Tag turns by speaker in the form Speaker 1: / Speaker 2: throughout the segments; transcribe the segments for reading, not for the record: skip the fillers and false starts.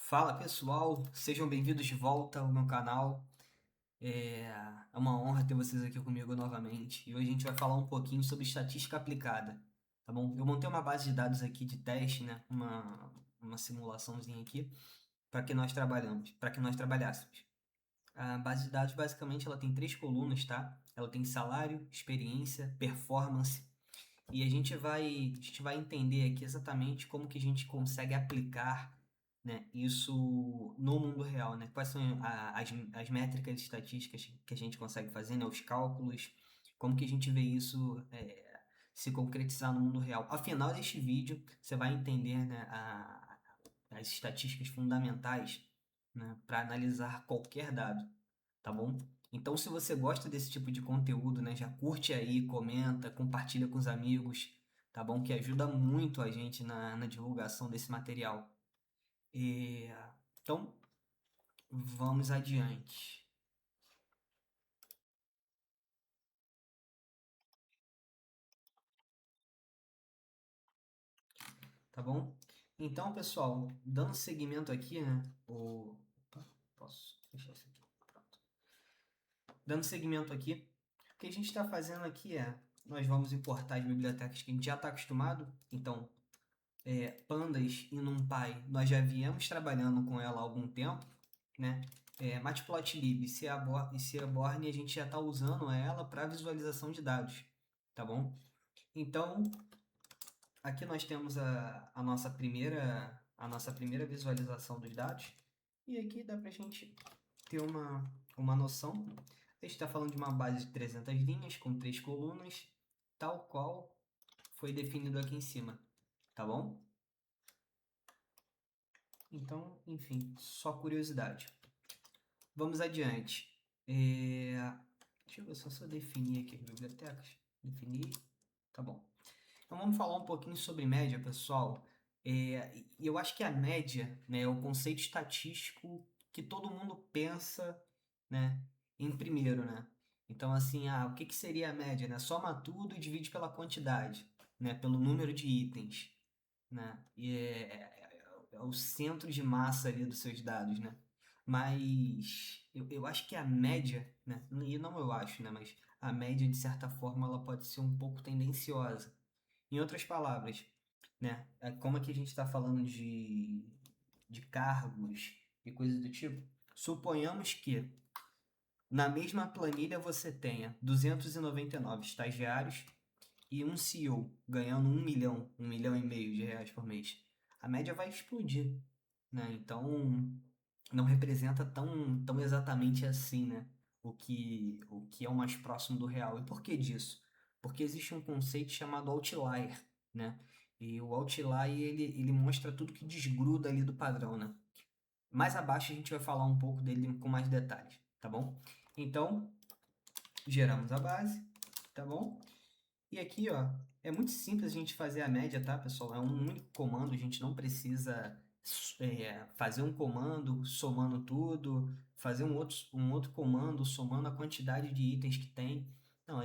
Speaker 1: Fala pessoal, sejam bem-vindos de volta ao meu canal. É uma honra ter vocês aqui comigo novamente. E hoje a gente vai falar um pouquinho sobre estatística aplicada, tá bom? Eu montei uma base de dados aqui de teste, né? Uma simulaçãozinha aqui para que nós trabalhamos, para que nós trabalhássemos. A base de dados basicamente ela tem três colunas, tá? Ela tem salário, experiência, performance. E a gente vai entender aqui exatamente como que a gente consegue aplicar, né, isso no mundo real, né? Quais são as métricas estatísticas que a gente consegue fazer, né? Os cálculos, como que a gente vê isso se concretizar no mundo real. Ao final deste vídeo, você vai entender, né, as estatísticas fundamentais, né, para analisar qualquer dado, tá bom? Então, se você gosta desse tipo de conteúdo, né, já curte aí, comenta, compartilha com os amigos, tá bom? Que ajuda muito a gente na divulgação desse material. E, então, vamos adiante, tá bom? Então, pessoal, dando seguimento aqui, né? Opa, posso fechar isso aqui. Pronto. Dando seguimento aqui, o que a gente está fazendo aqui nós vamos importar as bibliotecas que a gente já está acostumado. Então, Pandas e NumPy, nós já viemos trabalhando com ela há algum tempo, né? Matplotlib e Seaborn a gente já está usando ela para visualização de dados, tá bom? Então, aqui nós temos a nossa primeira visualização dos dados e aqui dá para a gente ter uma noção. A gente está falando de uma base de 300 linhas com três colunas, tal qual foi definido aqui em cima, tá bom? Então, enfim, só curiosidade. Vamos adiante. Deixa eu ver só se eu definir aqui as bibliotecas. Definir, tá bom. Então vamos falar um pouquinho sobre média, pessoal. E eu acho que a média, né, é o conceito estatístico que todo mundo pensa, né, em primeiro, né? Então, assim, o que que seria a média, né? Soma tudo e divide pela quantidade, né? Pelo número de itens, né? É o centro de massa ali dos seus dados, né? Mas eu acho que a média, né? E não eu acho, né? Mas a média, de certa forma, ela pode ser um pouco tendenciosa. Em outras palavras, né? Como aqui a gente está falando de cargos e coisas do tipo, suponhamos que na mesma planilha você tenha 299 estagiários e um CEO ganhando 1 milhão, 1,5 milhão de reais por mês. A média vai explodir, né? Então, não representa tão exatamente assim, né? O que é o mais próximo do real. E por que disso? Porque existe um conceito chamado outlier, né? E o outlier, ele mostra tudo que desgruda ali do padrão, né? Mais abaixo a gente vai falar um pouco dele com mais detalhes, tá bom? Então, geramos a base, tá bom? E aqui, ó, é muito simples a gente fazer a média, tá, pessoal? É um único comando, a gente não precisa fazer um comando somando tudo, fazer um outro comando somando a quantidade de itens que tem. Não,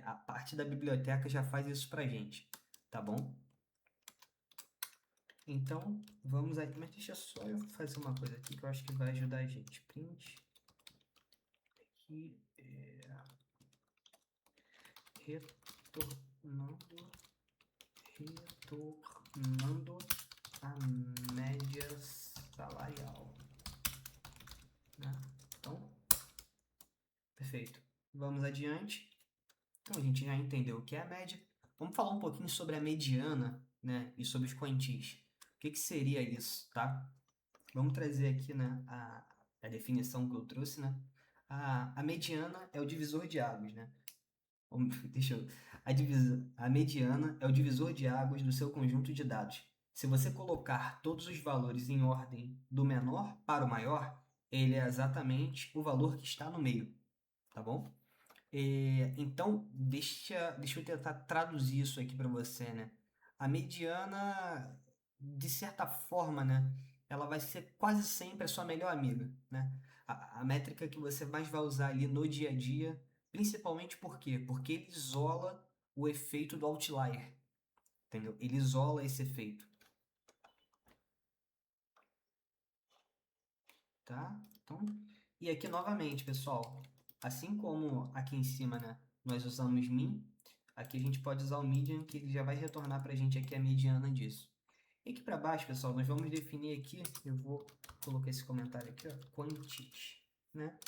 Speaker 1: a parte da biblioteca já faz isso pra gente, tá bom? Então, vamos aí. Mas deixa só eu fazer uma coisa aqui que eu acho que vai ajudar a gente. Print aqui, retornando, retornando a média salarial, né? Então, perfeito. Vamos adiante. Então, a gente já entendeu o que é a média. Vamos falar um pouquinho sobre a mediana, né? E sobre os quantis. O que que seria isso, tá? Vamos trazer aqui, né, a definição que eu trouxe, né? A mediana é o divisor de águas, né? Deixa eu. A mediana é o divisor de águas do seu conjunto de dados. Se você colocar todos os valores em ordem do menor para o maior, ele é exatamente o valor que está no meio, tá bom? Então, deixa eu tentar traduzir isso aqui para você, né? A mediana, de certa forma, né? Ela vai ser quase sempre a sua melhor amiga, né? A métrica que você mais vai usar ali no dia a dia, principalmente por quê? Porque ele isola o efeito do outlier, entendeu? Ele isola esse efeito. tá? Então, e aqui novamente, pessoal, assim como aqui em cima, né, nós usamos min, aqui a gente pode usar o median, que ele já vai retornar para a gente aqui a mediana disso. E aqui para baixo, pessoal, nós vamos definir aqui, eu vou colocar esse comentário aqui, ó, quantities, né?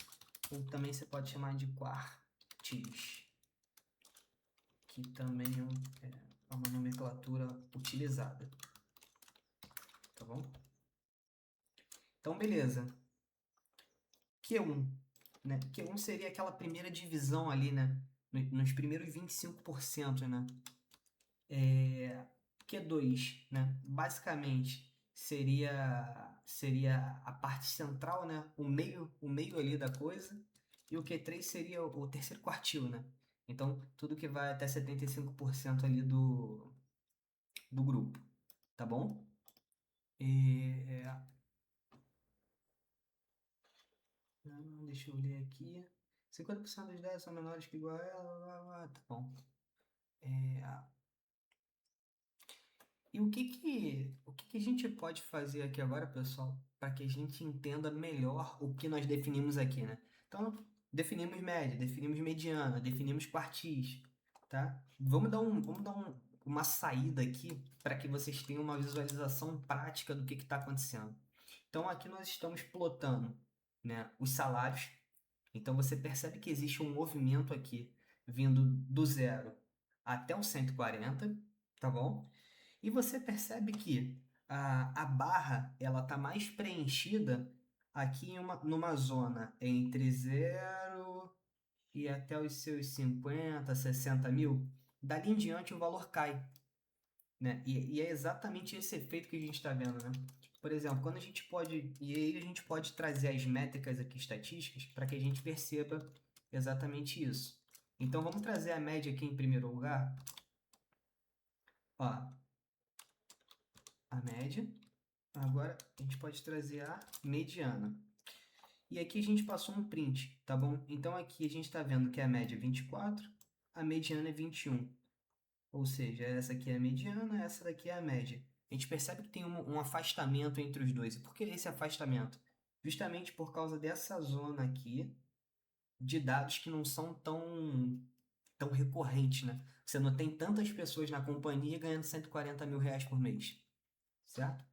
Speaker 1: Ou também você pode chamar de quartiles, que também é uma nomenclatura utilizada, tá bom? Então, beleza. Q1, né? Q1 seria aquela primeira divisão ali, né? Nos primeiros 25%, né? Q2, né? Basicamente seria a parte central, né? O meio ali da coisa. E o Q3 seria o terceiro quartil, né? Então, tudo que vai até 75% ali do grupo, tá bom? Deixa eu ler aqui. 50% das ideias são menores que igual a ela, tá bom. E o que a gente pode fazer aqui agora, pessoal, para que a gente entenda melhor o que nós definimos aqui, né? Então, definimos média, definimos mediana, definimos quartis, tá? Uma saída aqui para que vocês tenham uma visualização prática do que está acontecendo. Então, aqui nós estamos plotando, né, os salários. Então, você percebe que existe um movimento aqui vindo do zero até o 140, tá bom? E você percebe que a barra ela está mais preenchida aqui numa zona entre zero e até os seus 50, 60 mil. Dali em diante o valor cai, né? E é exatamente esse efeito que a gente está vendo, né? Por exemplo, quando a gente pode. E aí a gente pode trazer as métricas aqui estatísticas para que a gente perceba exatamente isso. Então vamos trazer a média aqui em primeiro lugar. Ó, a média. Agora a gente pode trazer a mediana. E aqui a gente passou um print, tá bom? Então aqui a gente está vendo que a média é 24, a mediana é 21. Ou seja, essa aqui é a mediana, essa daqui é a média. A gente percebe que tem um afastamento entre os dois. E por que esse afastamento? Justamente por causa dessa zona aqui de dados que não são tão recorrentes, né? Você não tem tantas pessoas na companhia ganhando 140 mil reais por mês, certo?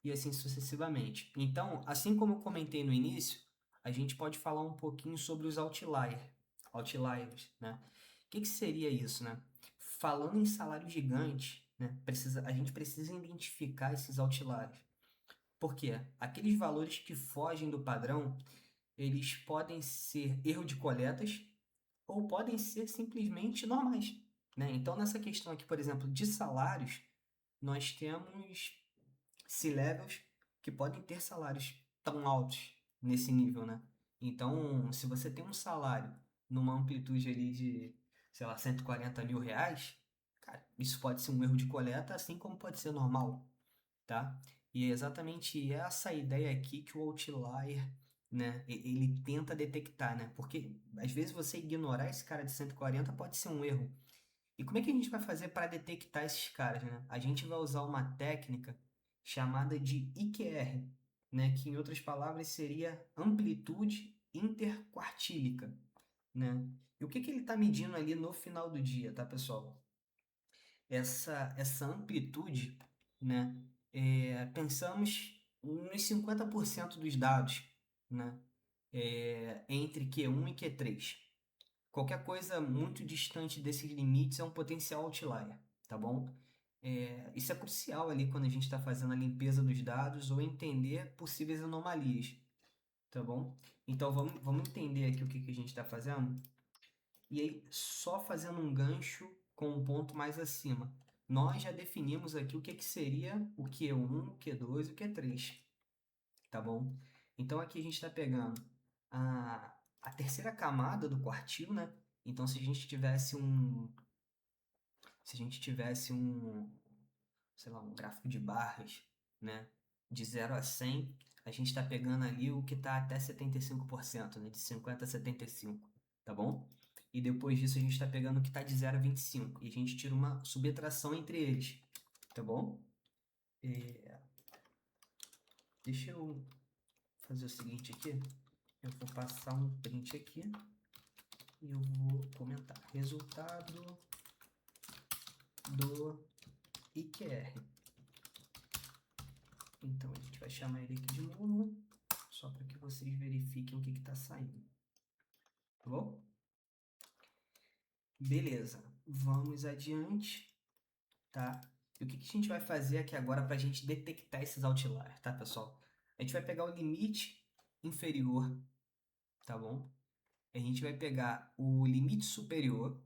Speaker 1: E assim sucessivamente. Então, assim como eu comentei no início, a gente pode falar um pouquinho sobre os outliers, né? O que seria isso, né? Falando em salário gigante, né? A gente precisa identificar esses outliers. Por quê? Aqueles valores que fogem do padrão, eles podem ser erro de coletas ou podem ser simplesmente normais, né? Então, nessa questão aqui, por exemplo, de salários, nós temos C-levels que podem ter salários tão altos nesse nível, né? Então, se você tem um salário numa amplitude ali de, sei lá, 140 mil reais, cara, isso pode ser um erro de coleta, assim como pode ser normal, tá? E é exatamente essa ideia aqui que o outlier, né, ele tenta detectar, né? Porque às vezes você ignorar esse cara de 140 pode ser um erro. E como é que a gente vai fazer para detectar esses caras, né? A gente vai usar uma técnica chamada de IQR, né? Que em outras palavras seria amplitude interquartílica, né? E o que ele está medindo ali no final do dia, tá, pessoal? Essa amplitude, né? Pensamos nos 50% dos dados, né? Entre Q1 e Q3. Qualquer coisa muito distante desses limites é um potencial outlier, tá bom? Isso é crucial ali quando a gente está fazendo a limpeza dos dados ou entender possíveis anomalias, tá bom? Então vamos entender aqui o que a gente está fazendo. E aí, só fazendo um gancho com um ponto mais acima. Nós já definimos aqui o que seria o Q1, o Q2 e o Q3, tá bom? Então aqui a gente está pegando a terceira camada do quartil, né? Então se a gente tivesse sei lá, um gráfico de barras, né? De 0 a 100, a gente está pegando ali o que está até 75%, né? De 50 a 75, tá bom? E depois disso a gente está pegando o que está de 0 a 25 e a gente tira uma subtração entre eles, tá bom? Deixa eu fazer o seguinte aqui, eu vou passar um print aqui e eu vou comentar resultado do IQR. Então a gente vai chamar ele aqui de novo, só para que vocês verifiquem o que está saindo. Tá bom? Beleza, vamos adiante, tá? E o que a gente vai fazer aqui agora para a gente detectar esses outliers, tá, pessoal? A gente vai pegar o limite inferior, tá bom? A gente vai pegar o limite superior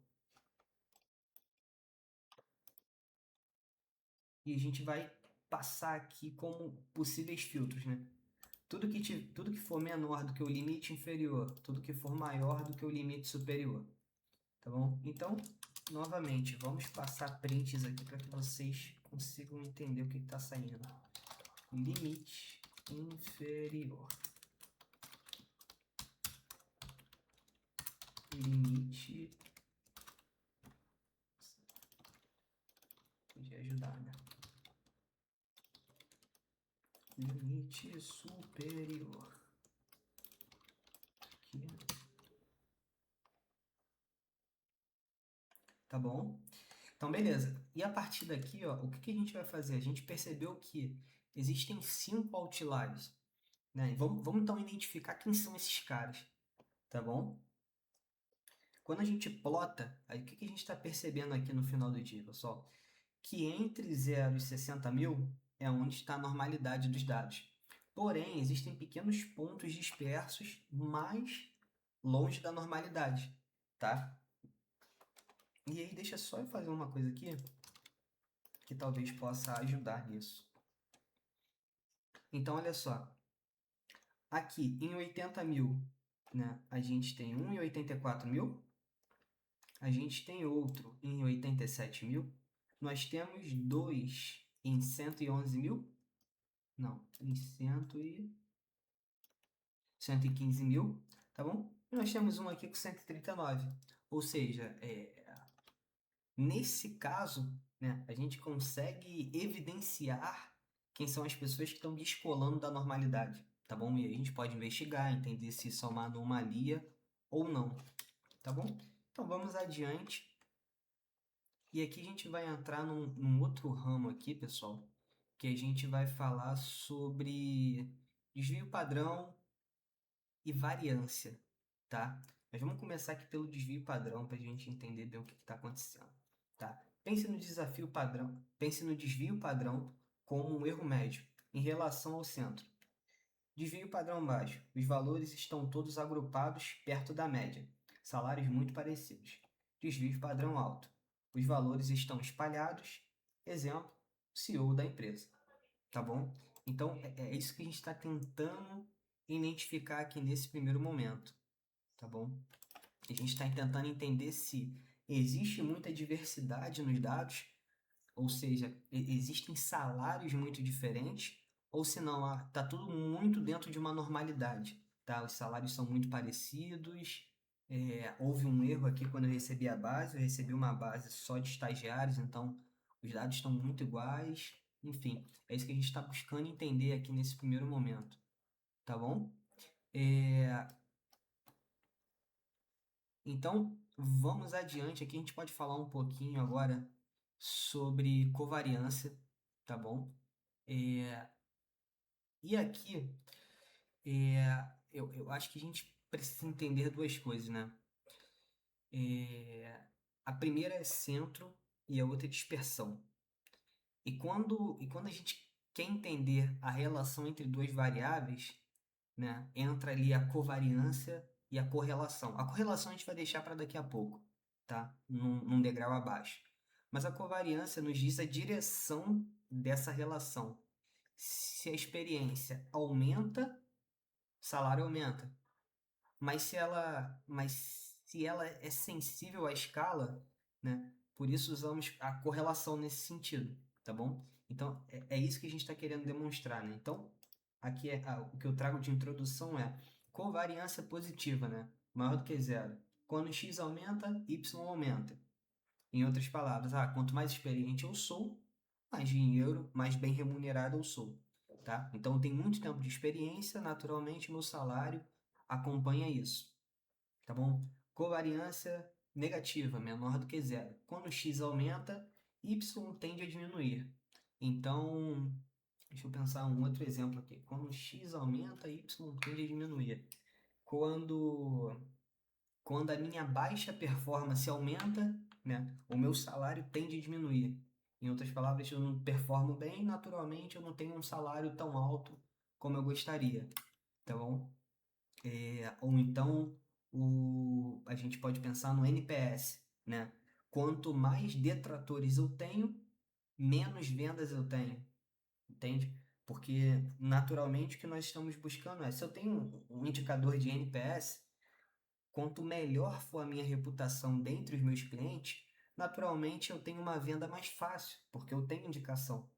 Speaker 1: e a gente vai passar aqui como possíveis filtros, né? Tudo que for menor do que o limite inferior, tudo que for maior do que o limite superior, tá bom? Então, novamente, vamos passar prints aqui para que vocês consigam entender o que está saindo. Limite inferior. Limite... Podia ajudar, né? Limite superior. Aqui. Tá bom? Então, beleza. E a partir daqui, ó, o que a gente vai fazer? A gente percebeu que existem 5 outliers, né? Vamos então identificar quem são esses caras, tá bom? Quando a gente plota, aí o que a gente está percebendo aqui no final do dia, pessoal? Que entre 0 e 60 mil é onde está a normalidade dos dados. Porém, existem pequenos pontos dispersos mais longe da normalidade, tá? E aí, deixa só eu fazer uma coisa aqui que talvez possa ajudar nisso. Então, olha só. Aqui, em 80 mil, né, a gente tem um em 84 mil. A gente tem outro em 87 mil. Nós temos dois em 111 mil. Não, em 115 mil, tá bom? E nós temos um aqui com 139. Ou seja, nesse caso, né, a gente consegue evidenciar quem são as pessoas que estão descolando da normalidade, tá bom? E aí a gente pode investigar, entender se isso é uma anomalia ou não, tá bom? Então vamos adiante. E aqui a gente vai entrar num outro ramo aqui, pessoal, que a gente vai falar sobre desvio padrão e variância, tá? Mas vamos começar aqui pelo desvio padrão para a gente entender bem o que está acontecendo, tá? Pense no desafio padrão, pense no desvio padrão como um erro médio em relação ao centro. Desvio padrão baixo. Os valores estão todos agrupados perto da média. Salários muito parecidos. Desvio padrão alto. Os valores estão espalhados. Exemplo, CEO da empresa. Tá bom? Então, é isso que a gente está tentando identificar aqui nesse primeiro momento. Tá bom? A gente está tentando entender se existe muita diversidade nos dados, ou seja, existem salários muito diferentes, ou se não, está tudo muito dentro de uma normalidade, tá? Os salários são muito parecidos, houve um erro aqui quando eu recebi a base, eu recebi uma base só de estagiários, então os dados estão muito iguais, enfim, é isso que a gente está buscando entender aqui nesse primeiro momento, tá bom? Então, vamos adiante aqui, a gente pode falar um pouquinho agora sobre covariância, tá bom? E aqui, eu acho que a gente precisa entender duas coisas, né? A primeira é centro e a outra é dispersão. E quando a gente quer entender a relação entre duas variáveis, né, entra ali a covariância e a correlação. A correlação a gente vai deixar para daqui a pouco, tá? Num degrau abaixo. Mas a covariância nos diz a direção dessa relação. Se a experiência aumenta, o salário aumenta. Mas se ela é sensível à escala, né? Por isso usamos a correlação nesse sentido, tá bom? Então, é isso que a gente está querendo demonstrar, né? Então, aqui o que eu trago de introdução é covariância positiva, né? Maior do que zero. Quando x aumenta, y aumenta. Em outras palavras, quanto mais experiente eu sou, mais dinheiro, mais bem remunerado eu sou. tá? Então, eu tenho muito tempo de experiência, naturalmente, meu salário acompanha isso, tá bom? Covariância negativa, menor do que zero. Quando x aumenta, y tende a diminuir. Então, deixa eu pensar um outro exemplo aqui. Quando x aumenta, y tende a diminuir. Quando, quando a minha baixa performance aumenta, né, o meu salário tende a diminuir. Em outras palavras, eu não performo bem, naturalmente eu não tenho um salário tão alto como eu gostaria, tá bom? Ou então a gente pode pensar no NPS, né? Quanto mais detratores eu tenho, menos vendas eu tenho, entende? Porque naturalmente o que nós estamos buscando é, se eu tenho um indicador de NPS, quanto melhor for a minha reputação dentre os meus clientes, naturalmente eu tenho uma venda mais fácil, porque eu tenho indicação,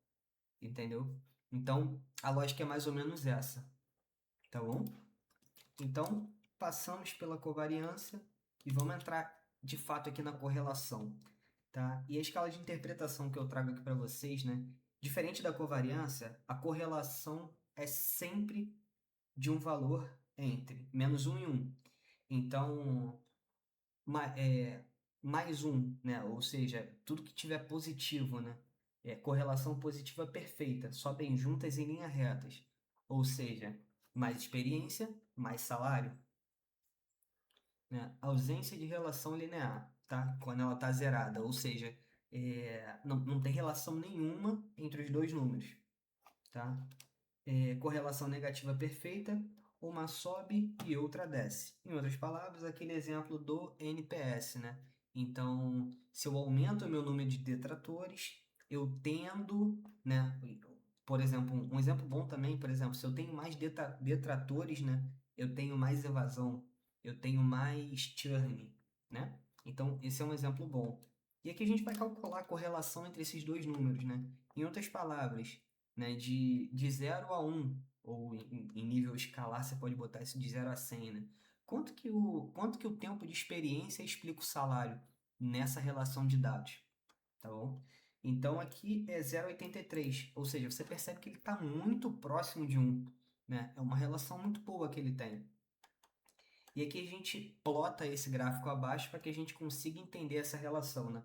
Speaker 1: entendeu? Então, a lógica é mais ou menos essa, tá bom? Então, passamos pela covariância e vamos entrar de fato aqui na correlação, tá? E a escala de interpretação que eu trago aqui para vocês, né? Diferente da covariância, a correlação é sempre de um valor entre -1 e 1. Então, mais um, né? Ou seja, tudo que tiver positivo, né? Correlação positiva perfeita, sobem juntas em linhas retas. Ou seja, mais experiência, mais salário, né? Ausência de relação linear, tá? Quando ela está zerada, ou seja, não tem relação nenhuma entre os dois números, tá? Correlação negativa perfeita, uma sobe e outra desce. Em outras palavras, aquele exemplo do NPS, né? Então, se eu aumento o meu número de detratores, eu tendo, né? Por exemplo, um exemplo bom também, por exemplo, se eu tenho mais detratores, né? Eu tenho mais evasão, eu tenho mais churn, né? Então, esse é um exemplo bom. E aqui a gente vai calcular a correlação entre esses dois números, né? Em outras palavras, né, de 0 a 1, ou em nível escalar, você pode botar isso de 0 a 100, né? Quanto que o tempo de experiência explica o salário nessa relação de dados, tá bom? Então aqui é 0,83, ou seja, você percebe que ele está muito próximo de 1, né? É uma relação muito boa que ele tem. E aqui a gente plota esse gráfico abaixo para que a gente consiga entender essa relação, né?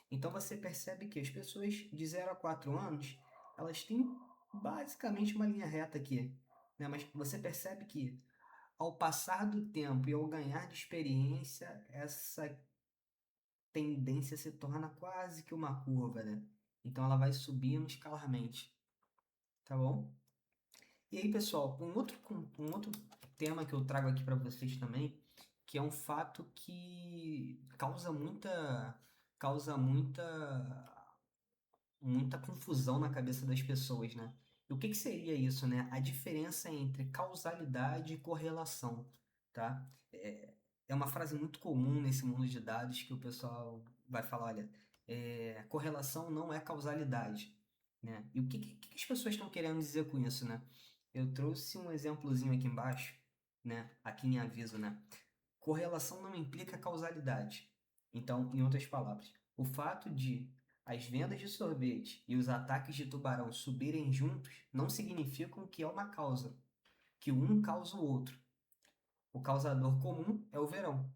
Speaker 1: Então você percebe que as pessoas de 0 a 4 anos, elas têm basicamente uma linha reta aqui, né? Mas você percebe que ao passar do tempo e ao ganhar de experiência, essa tendência se torna quase que uma curva, né? Então ela vai subindo escalarmente, tá bom? E aí, pessoal, um outro tema que eu trago aqui para vocês também, que é um fato que causa muita confusão na cabeça das pessoas, né? E o que que seria isso, né? A diferença entre causalidade e correlação, tá? É uma frase muito comum nesse mundo de dados que o pessoal vai falar, olha, correlação não é causalidade, né? E o que as pessoas estão querendo dizer com isso, né? Eu trouxe um exemplozinho aqui embaixo, né? Aqui em aviso, né? Correlação não implica causalidade. Então, em outras palavras, o fato de as vendas de sorvete e os ataques de tubarão subirem juntos não significam que é uma causa, que um causa o outro. O causador comum é o verão.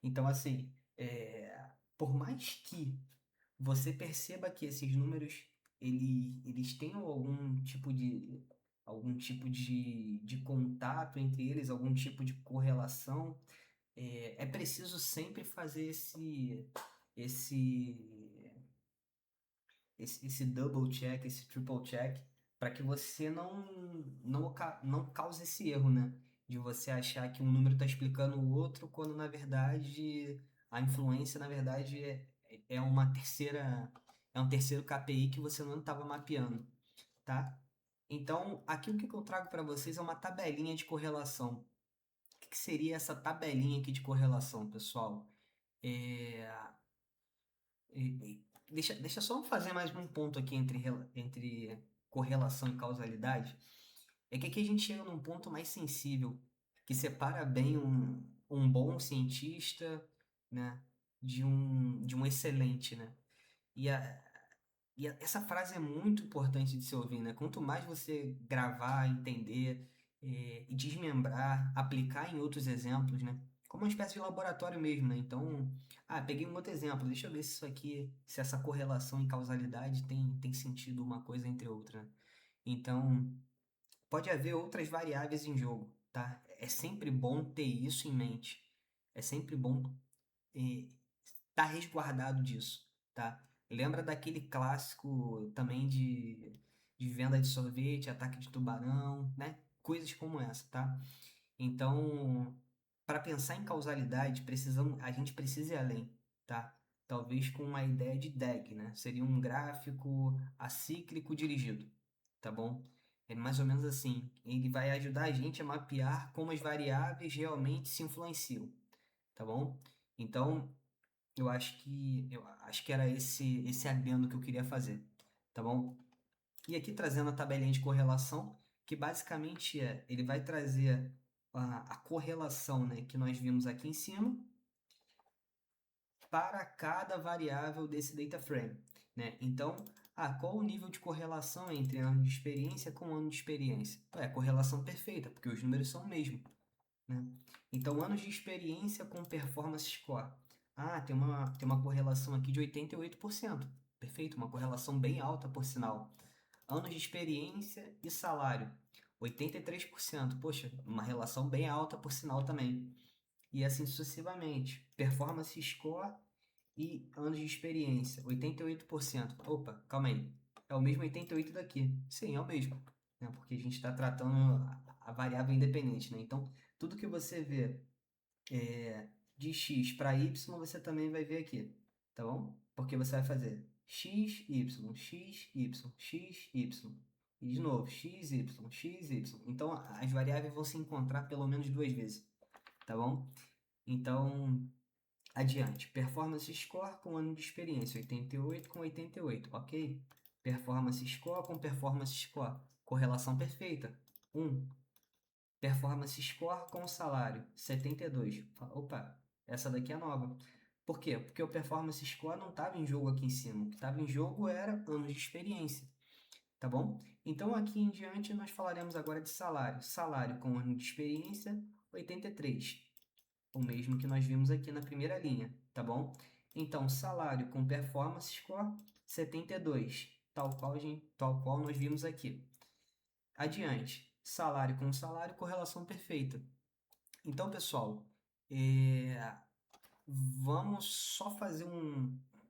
Speaker 1: Então, assim, por mais que você perceba que esses números eles tenham algum tipo de contato entre eles, algum tipo de correlação, é preciso sempre fazer esse, esse double check, esse triple check, para que você não cause esse erro, né? De você achar que um número está explicando o outro, quando na verdade a influência, na verdade, é um terceiro KPI que você não estava mapeando, tá? Então, aqui o que eu trago para vocês é uma tabelinha de correlação. O que seria essa tabelinha aqui de correlação, pessoal? É, deixa só eu fazer mais um ponto aqui entre correlação e causalidade. É que aqui a gente chega num ponto mais sensível, que separa bem um bom cientista, né, de um excelente, né? E E essa frase é muito importante de se ouvir, né? Quanto mais você gravar, entender, e desmembrar, aplicar em outros exemplos, né? Como uma espécie de laboratório mesmo, né? Então, peguei um outro exemplo, deixa eu ver se isso aqui, se essa correlação e causalidade tem sentido uma coisa entre outra, né? Então, pode haver outras variáveis em jogo, tá? É sempre bom ter isso em mente. É sempre bom estar resguardado disso, tá? Lembra daquele clássico também de venda de sorvete, ataque de tubarão, né? Coisas como essa, tá? Então, para pensar em causalidade, a gente precisa ir além, tá? Talvez com uma ideia de DAG, né? Seria um gráfico acíclico dirigido, tá bom? É mais ou menos assim. Ele vai ajudar a gente a mapear como as variáveis realmente se influenciam, tá bom? Então, eu acho que era esse adendo que eu queria fazer, tá bom? E aqui trazendo a tabelinha de correlação, que basicamente ele vai trazer a correlação, né, que nós vimos aqui em cima para cada variável desse data frame, né? Então, qual o nível de correlação entre ano de experiência com ano de experiência? É correlação perfeita, porque os números são o mesmo, né? Então, anos de experiência com performance score. Tem uma correlação aqui de 88%. Perfeito, uma correlação bem alta, por sinal. Anos de experiência e salário, 83%. Poxa, uma relação bem alta, por sinal também. E assim sucessivamente. Performance score e anos de experiência, 88%. Opa, calma aí. É o mesmo 88 daqui. Sim, é o mesmo, né? Porque a gente está tratando a variável independente, né? Então, tudo que você vê de x para y, você também vai ver aqui, tá bom? Porque você vai fazer x, y, x, y, x, y. E de novo, x, y, x, y. Então, as variáveis vão se encontrar pelo menos duas vezes, tá bom? Então, adiante. Performance score com ano de experiência, 88 com 88, ok? Performance score com performance score, correlação perfeita, 1. Performance score com salário, 72. Opa, essa daqui é nova. Por quê? Porque o performance score não estava em jogo aqui em cima. O que estava em jogo era anos de experiência, tá bom? Então aqui em diante nós falaremos agora de salário. Salário com ano de experiência, 83. O mesmo que nós vimos aqui na primeira linha, tá bom? Então, salário com performance score, 72, tal qual nós vimos aqui. Adiante, salário com salário, correlação perfeita. Então, pessoal, vamos só fazer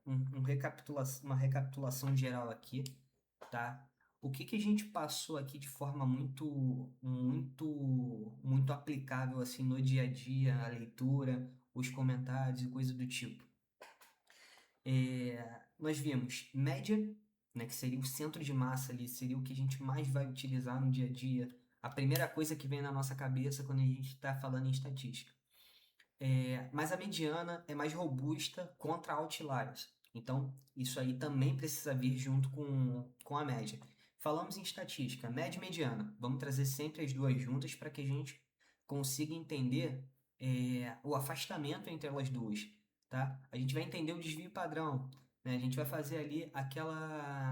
Speaker 1: uma recapitulação geral aqui, tá? O que a gente passou aqui de forma muito, muito, muito aplicável assim no dia a dia, a leitura, os comentários e coisas do tipo. Nós vimos média, né, que seria o centro de massa ali, seria o que a gente mais vai utilizar no dia a dia, a primeira coisa que vem na nossa cabeça quando a gente está falando em estatística. Mas a mediana é mais robusta contra outliers. Então, isso aí também precisa vir junto com a média. Falamos em estatística, média e mediana. Vamos trazer sempre as duas juntas para que a gente consiga entender o afastamento entre elas duas. Tá? A gente vai entender o desvio padrão. Né? A gente vai fazer ali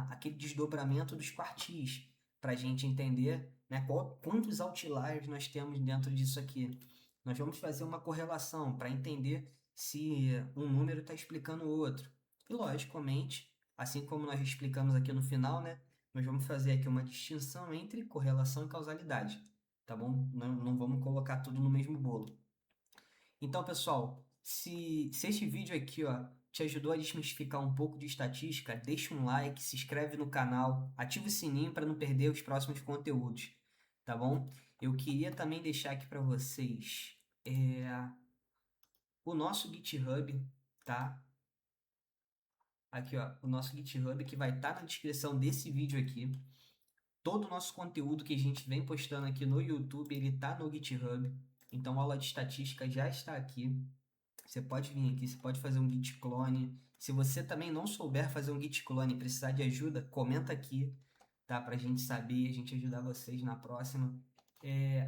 Speaker 1: aquele desdobramento dos quartis para a gente entender, né, quantos outliers nós temos dentro disso aqui. Nós vamos fazer uma correlação para entender se um número está explicando o outro. E, logicamente, assim como nós explicamos aqui no final, né, nós vamos fazer aqui uma distinção entre correlação e causalidade, tá bom? Não vamos colocar tudo no mesmo bolo. Então, pessoal, se este vídeo aqui, ó, te ajudou a desmistificar um pouco de estatística, deixa um like, se inscreve no canal, ativa o sininho para não perder os próximos conteúdos, tá bom? Eu queria também deixar aqui para vocês o nosso GitHub, tá? Aqui, ó, o nosso GitHub que vai estar na descrição desse vídeo aqui. Todo o nosso conteúdo que a gente vem postando aqui no YouTube, ele tá no GitHub. Então, a aula de estatística já está aqui. Você pode vir aqui, você pode fazer um git clone. Se você também não souber fazer um git clone e precisar de ajuda, comenta aqui, tá? Pra gente saber e a gente ajudar vocês na próxima.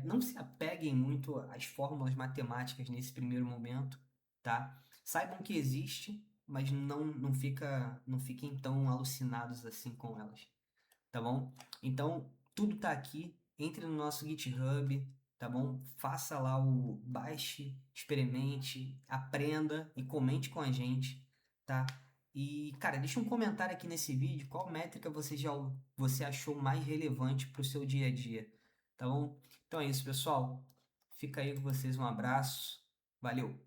Speaker 1: Não se apeguem muito às fórmulas matemáticas nesse primeiro momento, tá? Saibam que existe, mas não fiquem tão alucinados assim com elas, tá bom? Então, tudo tá aqui. Entre no nosso GitHub, tá bom? Faça lá baixe, experimente, aprenda e comente com a gente, tá? E, cara, deixa um comentário aqui nesse vídeo, qual métrica você achou mais relevante para o seu dia a dia, tá bom? Então é isso, pessoal. Fica aí com vocês, um abraço. Valeu!